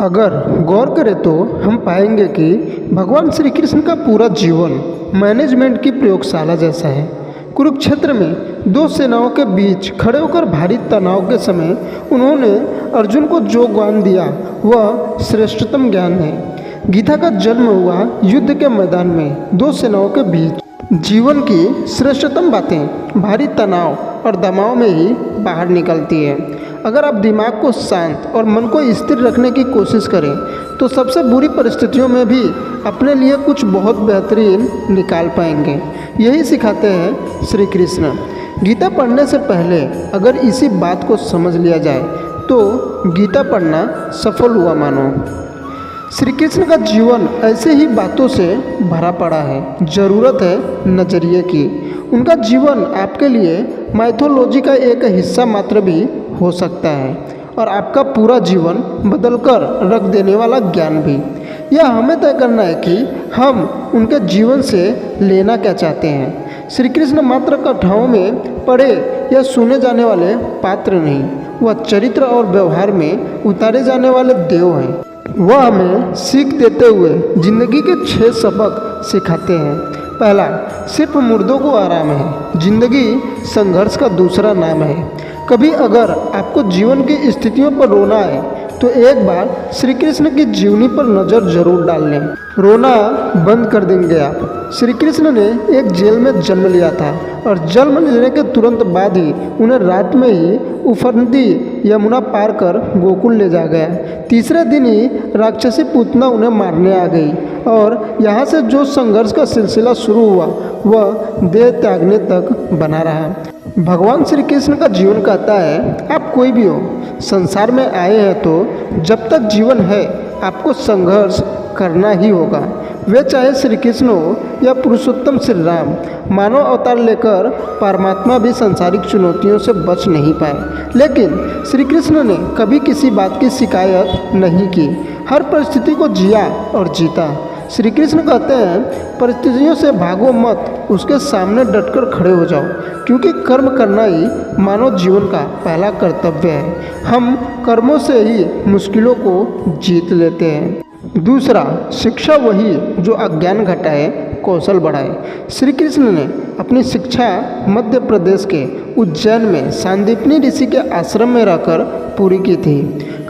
अगर गौर करें तो हम पाएंगे कि भगवान श्री कृष्ण का पूरा जीवन मैनेजमेंट की प्रयोगशाला जैसा है। कुरुक्षेत्र में दो सेनाओं के बीच खड़े होकर भारी तनाव के समय उन्होंने अर्जुन को जो ज्ञान दिया वह श्रेष्ठतम ज्ञान है। गीता का जन्म हुआ युद्ध के मैदान में दो सेनाओं के बीच। जीवन की श्रेष्ठतम बातें भारी तनाव और दबाव में ही बाहर निकलती है। अगर आप दिमाग को शांत और मन को स्थिर रखने की कोशिश करें तो सबसे बुरी परिस्थितियों में भी अपने लिए कुछ बहुत बेहतरीन निकाल पाएंगे। यही सिखाते हैं श्री कृष्ण। गीता पढ़ने से पहले अगर इसी बात को समझ लिया जाए तो गीता पढ़ना सफल हुआ मानो। श्री कृष्ण का जीवन ऐसे ही बातों से भरा पड़ा है। ज़रूरत है नज़रिए की। उनका जीवन आपके लिए माइथोलॉजी का एक हिस्सा मात्र भी हो सकता है और आपका पूरा जीवन बदलकर रख देने वाला ज्ञान भी। यह हमें तय करना है कि हम उनके जीवन से लेना क्या चाहते हैं। श्री कृष्ण मात्र कथाओं में पढ़े या सुने जाने वाले पात्र नहीं, वह चरित्र और व्यवहार में उतारे जाने वाले देव हैं। वह हमें सीख देते हुए जिंदगी के 6 सबक सिखाते हैं। पहला, सिर्फ मुर्दों को आराम है। जिंदगी संघर्ष का दूसरा नाम है। कभी अगर आपको जीवन की स्थितियों पर रोना है तो एक बार श्री कृष्ण की जीवनी पर नज़र जरूर डाल लें। रोना बंद कर देंगे आप। श्री कृष्ण ने एक जेल में जन्म लिया था और जन्म लेने के तुरंत बाद ही उन्हें रात में ही उफनती यमुना पार कर गोकुल ले जा गया। तीसरे दिन ही राक्षसी पूतना उन्हें मारने आ गई और यहाँ से जो संघर्ष का सिलसिला शुरू हुआ वह देह त्यागने तक बना रहा। भगवान श्री कृष्ण का जीवन कहता है, आप कोई भी हो, संसार में आए हैं तो जब तक जीवन है आपको संघर्ष करना ही होगा। वे चाहे श्री कृष्ण हो या पुरुषोत्तम श्री राम, मानव अवतार लेकर परमात्मा भी सांसारिक चुनौतियों से बच नहीं पाए। लेकिन श्री कृष्ण ने कभी किसी बात की शिकायत नहीं की। हर परिस्थिति को जिया और जीता। श्री कृष्ण कहते हैं, परिस्थितियों से भागो मत, उसके सामने डटकर खड़े हो जाओ, क्योंकि कर्म करना ही मानव जीवन का पहला कर्तव्य है। हम कर्मों से ही मुश्किलों को जीत लेते हैं। दूसरा, शिक्षा वही जो अज्ञान घटाए, कौशल बढ़ाए। श्री कृष्ण ने अपनी शिक्षा मध्य प्रदेश के उज्जैन में सांदीपनी ऋषि के आश्रम में रहकर पूरी की थी।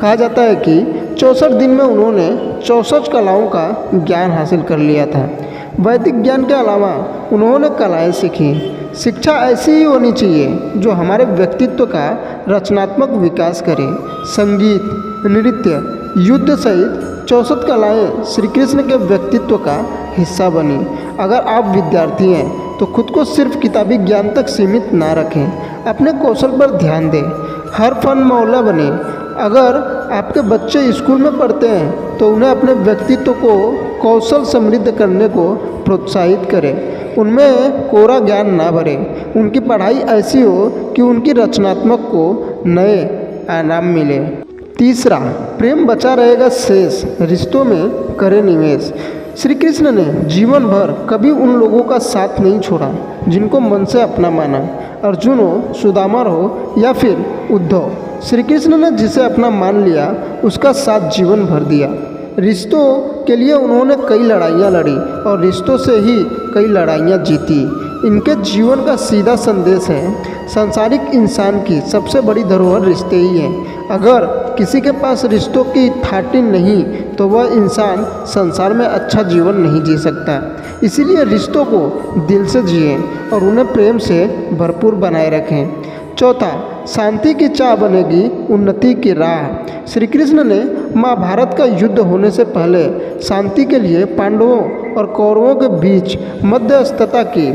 कहा जाता है कि 64 दिन में उन्होंने 64 कलाओं का ज्ञान हासिल कर लिया था। वैदिक ज्ञान के अलावा उन्होंने कलाएं सीखी। शिक्षा ऐसी ही होनी चाहिए जो हमारे व्यक्तित्व का रचनात्मक विकास करे। संगीत, नृत्य, युद्ध सहित 64 कलाएँ श्री कृष्ण के व्यक्तित्व का हिस्सा बनी। अगर आप विद्यार्थी हैं तो खुद को सिर्फ किताबी ज्ञान तक सीमित ना रखें, अपने कौशल पर ध्यान दें, हर फन मौला बने। अगर आपके बच्चे स्कूल में पढ़ते हैं तो उन्हें अपने व्यक्तित्व को कौशल समृद्ध करने को प्रोत्साहित करें। उनमें कोरा ज्ञान ना भरें। उनकी पढ़ाई ऐसी हो कि उनकी रचनात्मक को नए आयाम मिले। तीसरा, प्रेम बचा रहेगा शेष, रिश्तों में करें निवेश। श्री कृष्ण ने जीवन भर कभी उन लोगों का साथ नहीं छोड़ा जिनको मन से अपना माना। अर्जुन हो, सुदामा हो या फिर उद्धव, श्री कृष्ण ने जिसे अपना मान लिया उसका साथ जीवन भर दिया। रिश्तों के लिए उन्होंने कई लड़ाइयाँ लड़ी और रिश्तों से ही कई लड़ाइयाँ जीती। इनके जीवन का सीधा संदेश है, सांसारिक इंसान की सबसे बड़ी धरोहर रिश्ते ही हैं। अगर किसी के पास रिश्तों की थाटी नहीं तो वह इंसान संसार में अच्छा जीवन नहीं जी सकता। इसीलिए रिश्तों को दिल से जिएं और उन्हें प्रेम से भरपूर बनाए रखें। चौथा, शांति की चाह बनेगी उन्नति की राह। श्री कृष्ण ने महाभारत का युद्ध होने से पहले शांति के लिए पांडवों और कौरवों के बीच मध्यस्थता की।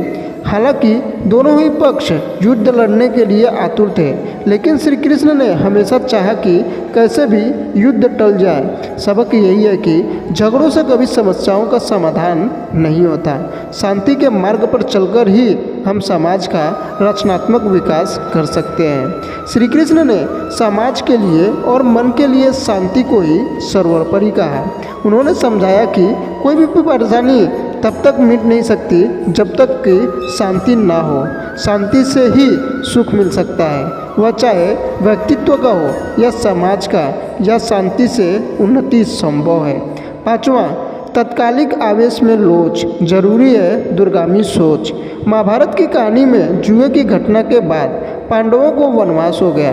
हालांकि दोनों ही पक्ष युद्ध लड़ने के लिए आतुर थे, लेकिन श्री कृष्ण ने हमेशा चाहा कि कैसे भी युद्ध टल जाए। सबक यही है कि झगड़ों से कभी समस्याओं का समाधान नहीं होता। शांति के मार्ग पर चलकर ही हम समाज का रचनात्मक विकास कर सकते हैं। श्री कृष्ण ने समाज के लिए और मन के लिए शांति को ही सर्वोपरि कहा। उन्होंने समझाया कि कोई भी परेशानी तब तक मिट नहीं सकती जब तक कि शांति ना हो। शांति से ही सुख मिल सकता है, वह चाहे व्यक्तित्व का हो या समाज का, या शांति से उन्नति संभव है। पाँचवां, तत्कालिक आवेश में लोच, जरूरी है दूरगामी सोच। महाभारत की कहानी में जुए की घटना के बाद पांडवों को वनवास हो गया।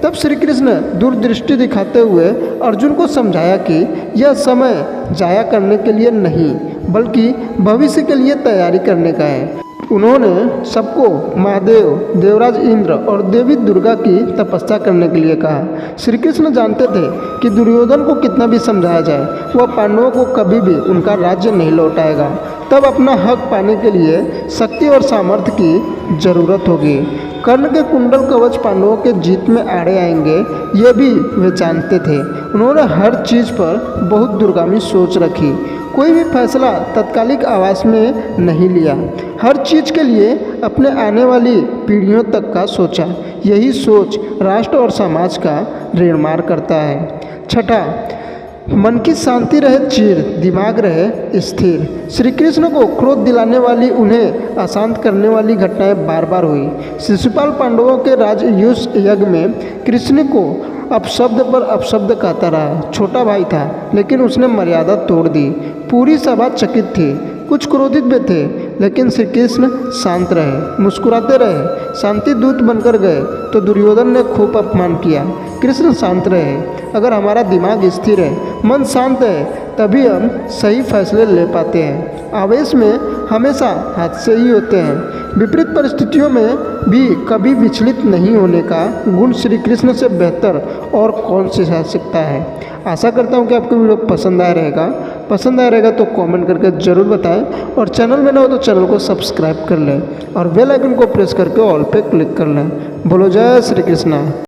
तब श्री कृष्ण दूरदृष्टि दिखाते हुए अर्जुन को समझाया कि यह समय जाया करने के लिए नहीं, बल्कि भविष्य के लिए तैयारी करने का है। उन्होंने सबको महादेव, देवराज इंद्र और देवी दुर्गा की तपस्या करने के लिए कहा। श्री कृष्ण जानते थे कि दुर्योधन को कितना भी समझाया जाए, वह पांडवों को कभी भी उनका राज्य नहीं लौटाएगा। तब अपना हक पाने के लिए शक्ति और सामर्थ्य की जरूरत होगी। कर्ण के कुंडल कवच पांडवों के जीत में आड़े आएंगे, ये भी वे जानते थे। उन्होंने हर चीज़ पर बहुत दूरगामी सोच रखी। कोई भी फैसला तत्कालिक आवास में नहीं लिया, हर चीज़ के लिए अपने आने वाली पीढ़ियों तक का सोचा। यही सोच राष्ट्र और समाज का निर्माण करता है। छठा, मन की शांति रहे चिर, दिमाग रहे स्थिर। श्री कृष्ण को क्रोध दिलाने वाली, उन्हें अशांत करने वाली घटनाएं बार बार हुई। शिशुपाल पांडवों के राजयुद्ध यज्ञ में कृष्ण को अपशब्द पर अपशब्द कहता रहा। छोटा भाई था, लेकिन उसने मर्यादा तोड़ दी। पूरी सभा चकित थी, कुछ क्रोधित भी थे, लेकिन श्री कृष्ण शांत रहे, मुस्कुराते रहे। शांति दूत बनकर गए तो दुर्योधन ने खूब अपमान किया। कृष्ण शांत रहे। अगर हमारा दिमाग स्थिर है, मन शांत है, तभी हम सही फैसले ले पाते हैं। आवेश में हमेशा हादसे ही होते हैं। विपरीत परिस्थितियों में भी कभी विचलित नहीं होने का गुण श्री कृष्ण से बेहतर और कौन सिखा सकता है। आशा करता हूँ कि आपको वीडियो पसंद आया रहेगा। पसंद आया रहेगा तो कमेंट करके ज़रूर बताएं, और चैनल में ना हो तो चैनल को सब्सक्राइब कर लें और बेल आइकन को प्रेस करके ऑल पे क्लिक कर लें। बोलो जय श्री कृष्णा।